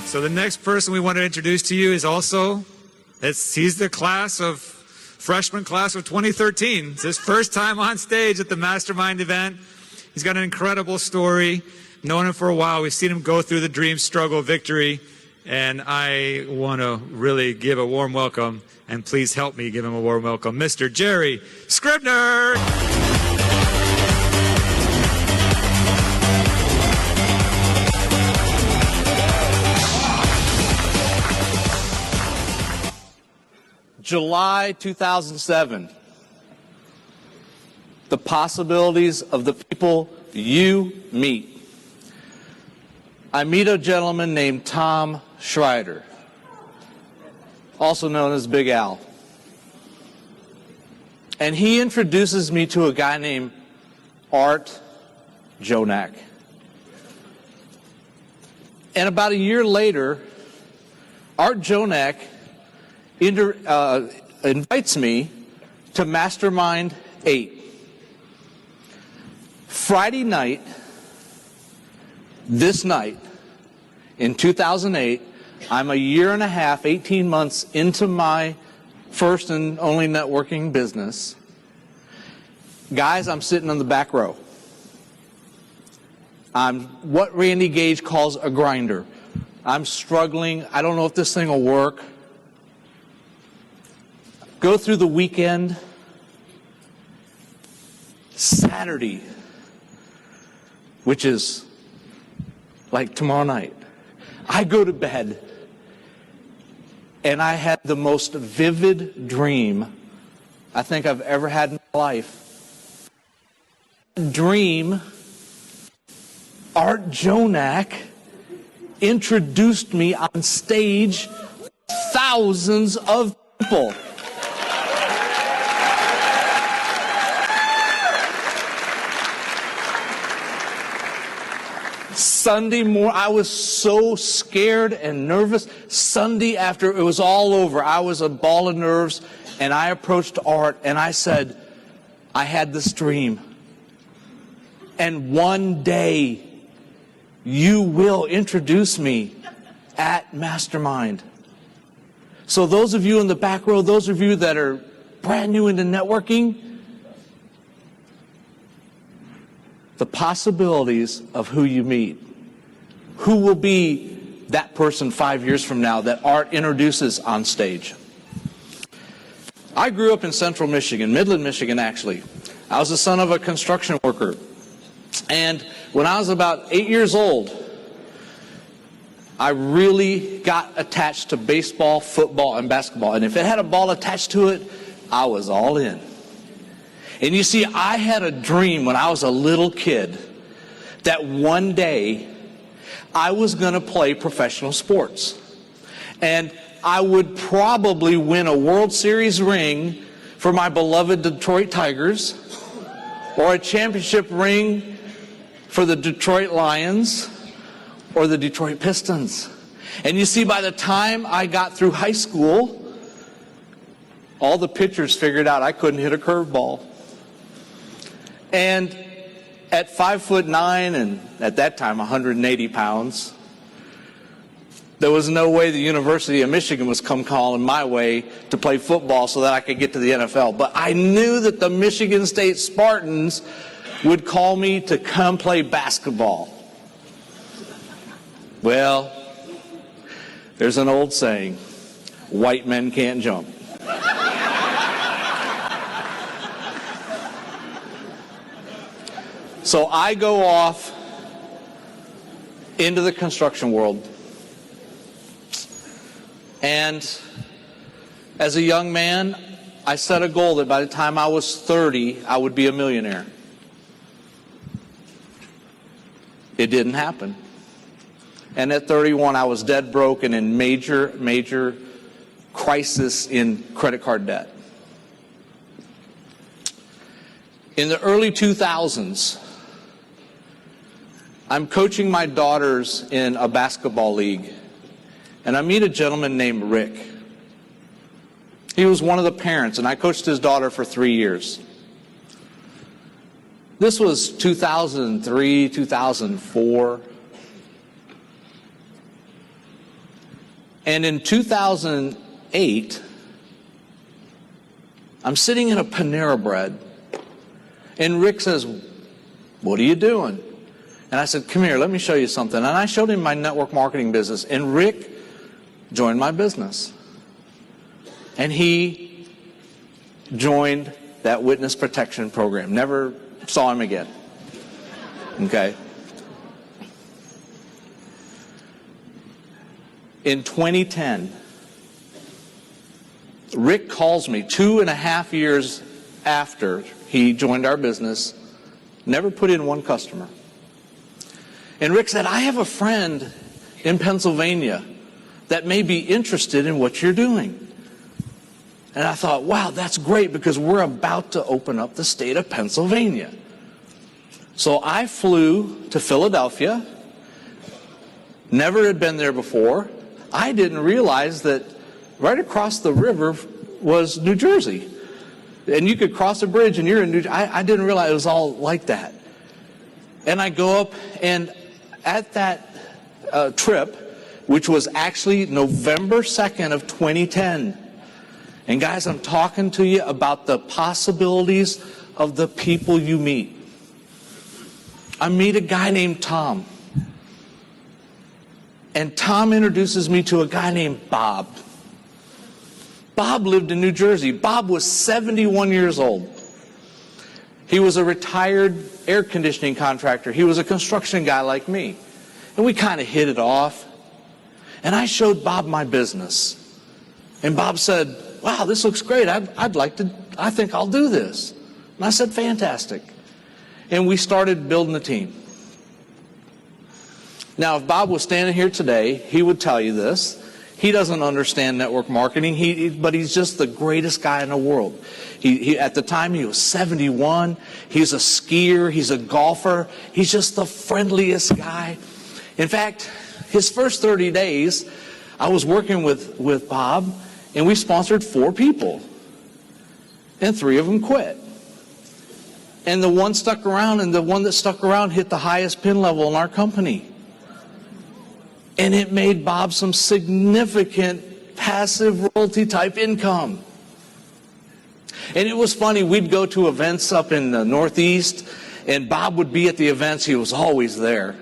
So the next person we want to introduce to you is also, he's the freshman class of 2013. It's his first time on stage at the Mastermind event. He's got an incredible story. Known him for a while. We've seen him go through the dream, struggle, victory. And I want to really give a warm welcome, and please help me give him a warm welcome, Mr. Jerry Scribner. July 2007. The possibilities of the people you meet. I meet a gentleman named Tom Schreider, also known as Big Al. And he introduces me to a guy named Art Jonak. And about a year later, Art Jonak invites me to Mastermind 8. Friday night, this night, in 2008, I'm a year and a half, 18 months into my first and only networking business. Guys, I'm sitting on the back row. I'm what Randy Gage calls a grinder. I'm struggling. I don't know if this thing will work. Go through the weekend. Saturday, which is like tomorrow night, I go to bed and I had the most vivid dream I think I've ever had in my life. Dream, Art Jonak introduced me on stage, thousands of people. Sunday morning, I was so scared and nervous. Sunday after it was all over, I was a ball of nerves, and I approached Art and I said, I had this dream. And one day, you will introduce me at Mastermind. So those of you in the back row, those of you that are brand new into networking, the possibilities of who you meet. Who will be that person 5 years from now that Art introduces on stage? I grew up in Central Michigan, Midland, Michigan, actually. I was the son of a construction worker. And when I was about 8 years old, I really got attached to baseball, football, and basketball. And if it had a ball attached to it, I was all in. And you see, I had a dream when I was a little kid that one day I was going to play professional sports. And I would probably win a World Series ring for my beloved Detroit Tigers, or a championship ring for the Detroit Lions, or the Detroit Pistons. And you see, by the time I got through high school, all the pitchers figured out I couldn't hit a curveball. And at 5'9" and at that time 180 pounds, there was no way the University of Michigan was come calling my way to play football so that I could get to the NFL. But I knew that the Michigan State Spartans would call me to come play basketball. Well, there's an old saying, white men can't jump. So I go off into the construction world. And as a young man, I set a goal that by the time I was 30, I would be a millionaire. It didn't happen. And at 31, I was dead broke and in major crisis in credit card debt. In the early 2000s, I'm coaching my daughters in a basketball league, and I meet a gentleman named Rick. He was one of the parents, and I coached his daughter for 3 years. This was 2003, 2004. And in 2008, I'm sitting in a Panera Bread, and Rick says, "What are you doing?" And I said, "Come here, let me show you something." And I showed him my network marketing business, and Rick joined my business. And he joined that witness protection program. Never saw him again. Okay? In 2010, Rick calls me 2.5 years after he joined our business, never put in one customer. And Rick said, "I have a friend in Pennsylvania that may be interested in what you're doing." And I thought, wow, that's great, because we're about to open up the state of Pennsylvania. So I flew to Philadelphia, never had been there before. I didn't realize that right across the river was New Jersey. And you could cross a bridge and you're in New Jersey. I didn't realize it was all like that. And I go up, and at that trip, which was actually November 2nd of 2010. And guys, I'm talking to you about the possibilities of the people you meet. I meet a guy named Tom. And Tom introduces me to a guy named Bob. Bob lived in New Jersey. Bob was 71 years old. He was a retired air conditioning contractor. He was a construction guy like me. And we kind of hit it off. And I showed Bob my business. And Bob said, "Wow, this looks great. I think I'll do this." And I said, "Fantastic." And we started building a team. Now, if Bob was standing here today, he would tell you this. He doesn't understand network marketing, but he's just the greatest guy in the world. At the time, he was 71. He's a skier. He's a golfer. He's just the friendliest guy. In fact, his first 30 days, I was working with Bob, and we sponsored 4 people. And 3 of them quit. And the one stuck around, and the one that stuck around hit the highest pin level in our company. And it made Bob some significant passive royalty type income. And it was funny, we'd go to events up in the Northeast, and Bob would be at the events. He was always there.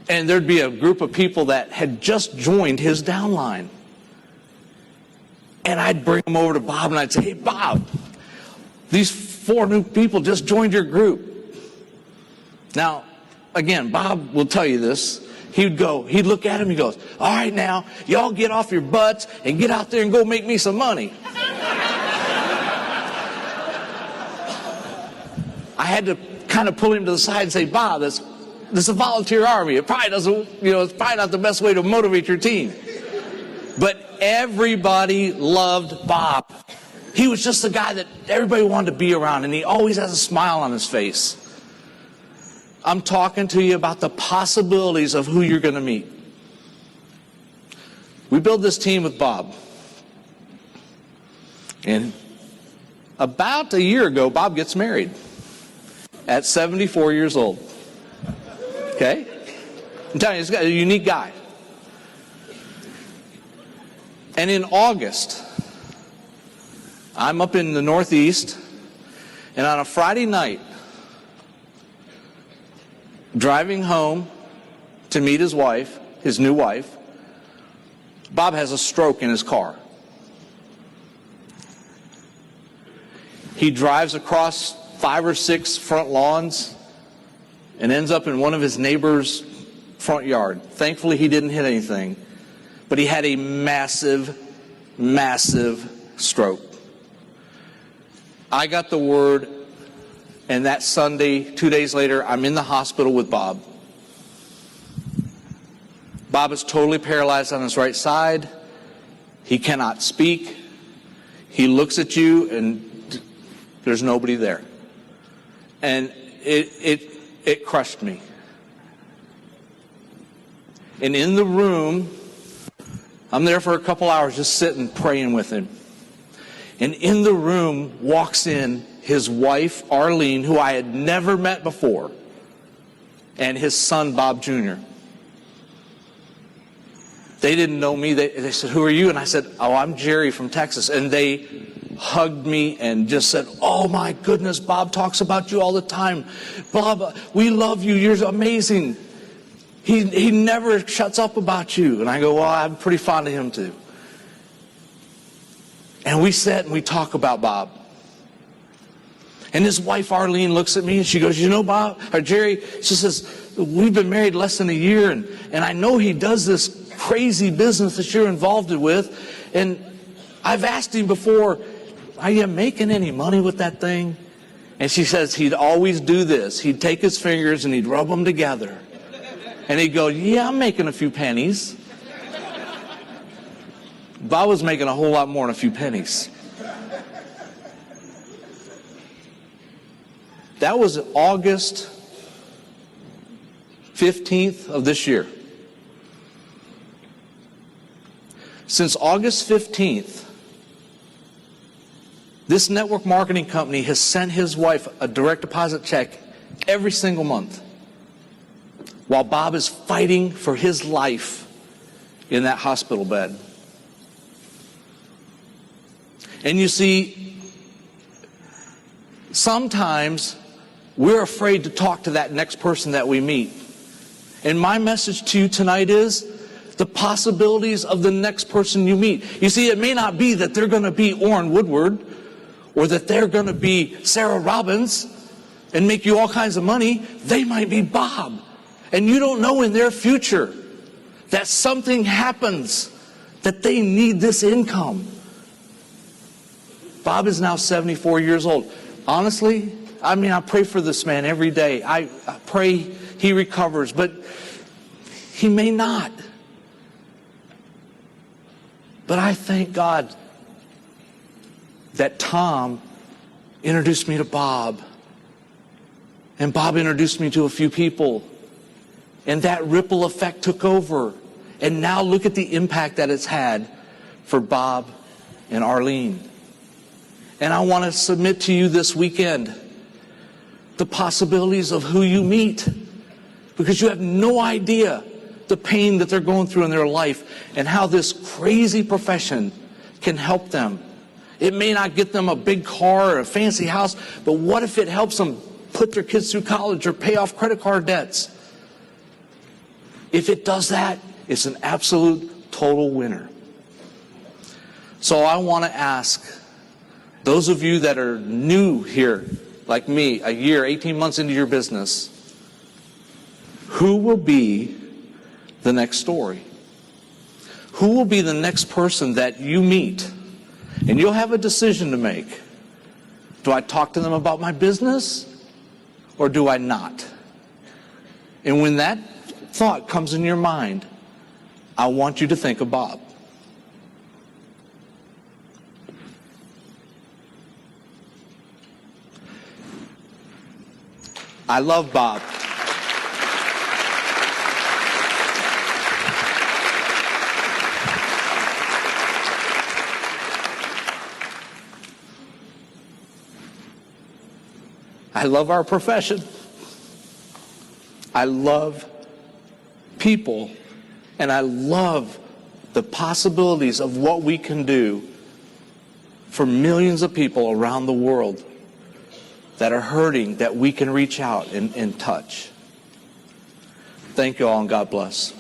And there'd be a group of people that had just joined his downline. And I'd bring them over to Bob, and I'd say, "Hey, Bob, these 4 new people just joined your group." Now, again, Bob will tell you this. He'd look at him, he goes, "All right, now, y'all get off your butts and get out there and go make me some money." I had to kind of pull him to the side and say, "Bob, this is a volunteer army. It probably doesn't, it's probably not the best way to motivate your team." But everybody loved Bob. He was just the guy that everybody wanted to be around, and he always has a smile on his face. I'm talking to you about the possibilities of who you're going to meet. We built this team with Bob. And about a year ago, Bob gets married at 74 years old. Okay? I'm telling you, he's got a unique guy. And in August, I'm up in the Northeast, and on a Friday night, driving home to meet his wife, his new wife, Bob has a stroke in his car. He drives across 5 or 6 front lawns and ends up in one of his neighbor's front yard. Thankfully, he didn't hit anything, but he had a massive, massive stroke. I got the word, and that Sunday, 2 days later, I'm in the hospital with Bob. Bob is totally paralyzed on his right side. He cannot speak. He looks at you, and there's nobody there. And it crushed me. And in the room, I'm there for a couple hours just sitting, praying with him. And in the room walks in his wife, Arlene, who I had never met before, and his son, Bob Jr. They didn't know me. They said, "Who are you?" And I said, "Oh, I'm Jerry from Texas." And they hugged me and just said, "Oh my goodness, Bob talks about you all the time. Bob, we love you. You're amazing. He never shuts up about you." And I go, "Well, I'm pretty fond of him too." And we sat and we talk about Bob. And his wife Arlene looks at me and she goes, "You know, Bob, or Jerry," she says, "we've been married less than a year, and I know he does this crazy business that you're involved with. And I've asked him before, are you making any money with that thing?" And she says he'd always do this. He'd take his fingers and he'd rub them together. And he'd go, "Yeah, I'm making a few pennies." Bob was making a whole lot more than a few pennies. That was August 15th of this year. Since August 15th, this network marketing company has sent his wife a direct deposit check every single month, while Bob is fighting for his life in that hospital bed. And you see, sometimes we're afraid to talk to that next person that we meet. And my message to you tonight is the possibilities of the next person you meet. You see, it may not be that they're going to be Orrin Woodward or that they're going to be Sarah Robbins and make you all kinds of money. They might be Bob. And you don't know in their future that something happens, that they need this income. Bob is now 74 years old. Honestly, I mean, I pray for this man every day. I pray he recovers, but he may not. But I thank God that Tom introduced me to Bob, and Bob introduced me to a few people, and that ripple effect took over. And now look at the impact that it's had for Bob and Arlene. And I want to submit to you this weekend the possibilities of who you meet, because you have no idea the pain that they're going through in their life and how this crazy profession can help them. It may not get them a big car or a fancy house, but what if it helps them put their kids through college or pay off credit card debts? If it does that, it's an absolute total winner. So I want to ask those of you that are new here, like me, a year, 18 months into your business, who will be the next story? Who will be the next person that you meet? And you'll have a decision to make. Do I talk to them about my business or do I not? And when that thought comes in your mind, I want you to think of Bob. I love Bob. I love our profession. I love people. And I love the possibilities of what we can do for millions of people around the world that are hurting, that we can reach out and touch. Thank you all, and God bless.